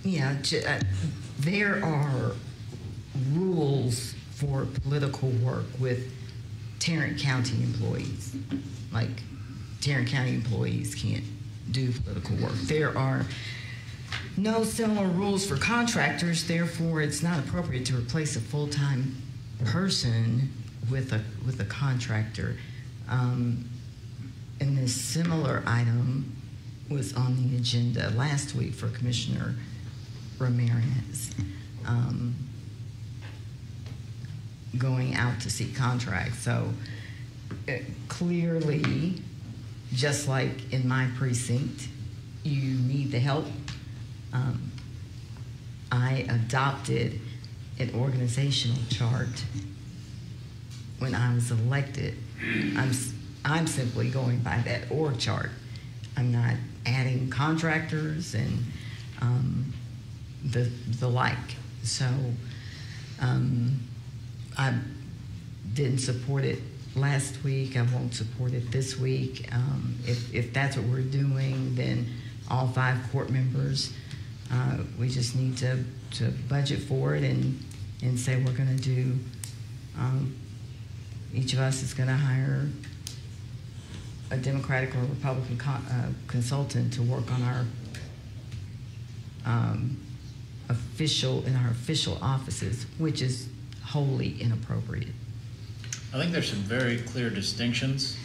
Yeah, there are rules for political work with Tarrant County employees. Like, Tarrant County employees can't do political work. There are no similar rules for contractors, therefore it's not appropriate to replace a full-time person with a contractor. And this similar item was on the agenda last week for Commissioner Ramirez, going out to seek contracts. So clearly, just like in my precinct, you need the help. I adopted an organizational chart when I was elected. I'm simply going by that org chart. I'm not adding contractors and the like. So I didn't support it last week. I won't support it this week. If that's what we're doing, then all 5 court members, we just need to budget for it and say we're going to do, each of us is going to hire a Democratic or Republican consultant to work on our official offices, which is wholly inappropriate. I think there's some very clear distinctions.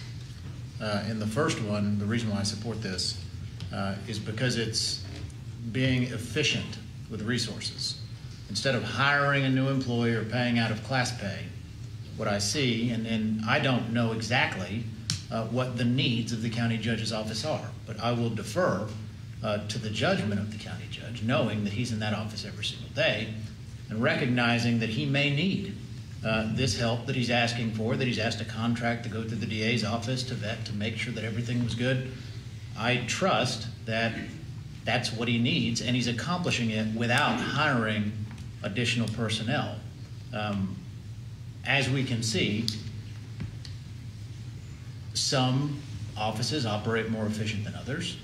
In the first one, the reason why I support this is because it's being efficient with resources. Instead of hiring a new employee or paying out of class pay, what I see, and I don't know exactly what the needs of the county judge's office are, but I will defer to the judgment of the county judge, knowing that he's in that office every single day and recognizing that he may need this help that he's asking for, that he's asked a contract to go through the DA's office to vet to make sure that everything was good. I trust that that's what he needs, and he's accomplishing it without hiring additional personnel. As we can see, some offices operate more efficient than others,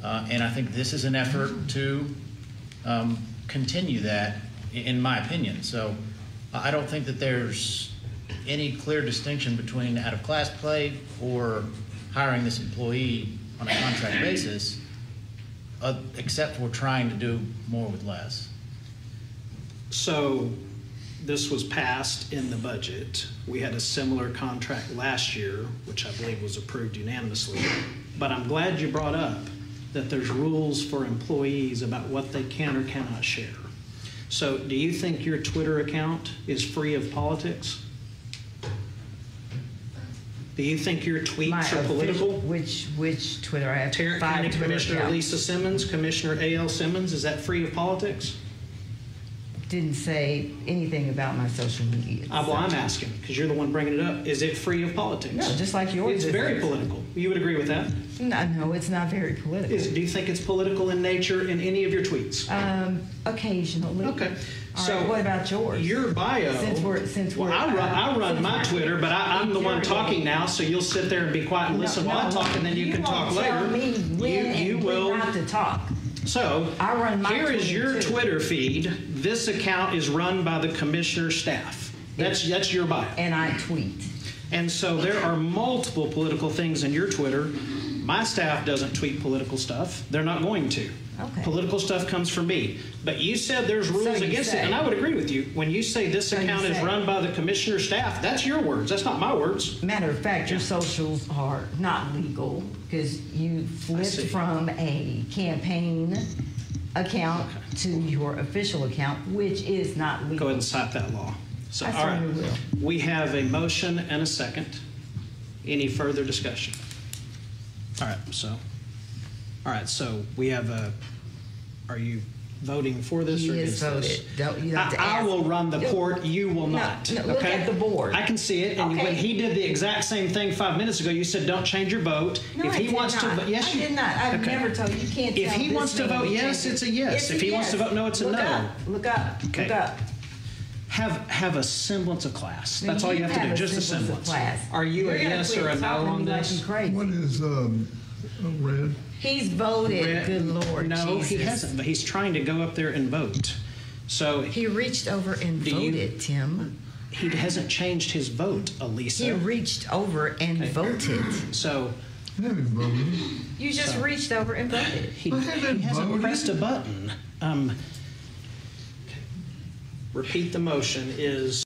and I think this is an effort to continue that, in my opinion. So I don't think that there's any clear distinction between out-of-class pay or hiring this employee on a contract basis, except for trying to do more with less. So this was passed in the budget. We had a similar contract last year, which I believe was approved unanimously. But I'm glad you brought up that there's rules for employees about what they can or cannot share. So do you think your Twitter account is free of politics? Do you think your tweets are political? Which Twitter? I have Tarrant 5 County Twitter Commissioner accounts. Alisa Simmons, Commissioner A.L. Simmons, is that free of politics? Didn't say anything about my social media. Well, I'm asking, because you're the one bringing it up. Is it free of politics? No, just like yours. It's very political. You would agree with that? No, it's not very political. Do you think it's political in nature in any of your tweets? Occasionally. Okay. So what about yours? Your bio. Since we're I run my Twitter, but I'm the one talking now, so you'll sit there and be quiet and listen while I talk, and then you can talk later. Tell me when you will not to talk. So I run my here is your too. Twitter feed. This account is run by the commissioner's staff. That's your bio. And I tweet. And so there are multiple political things in your Twitter. My staff doesn't tweet political stuff. They're not going to. Okay. Political stuff comes from me. But you said there's rules against it, and I would agree with you. When you say this account is run by the commissioner's staff, that's your words. That's not my words. Matter of fact, your socials are not legal because you flipped from a campaign account to your official account, which is not legal. Go ahead and cite that law. So, I all right. certainly will. We have a motion and a second. Any further discussion? All right, so we have a, are you voting for this or against this? I will run the court, you will not. No, look at the board. I can see it, and Okay. when he did the exact same thing 5 minutes ago, you said don't change your vote. No, if he wants to vote, yes, I did not. I've never told you. You can't tell If he this wants to man vote yes, change it's a yes. It's If he wants to vote no, it's a no. Look up. Okay. Look up. Have a semblance of class. Now, That's all you have to do, just a of semblance. class. Are you You're a yes or a no on this? crazy. What is red? He's voted. Good Lord. No, Jesus. he hasn't, but he's trying to go up there and vote. So He reached over and voted, Tim. he hasn't changed his vote, Alisa. He reached over and voted. So I haven't voted. You just reached over and voted. he I haven't hasn't voted. pressed a button. Repeat the motion is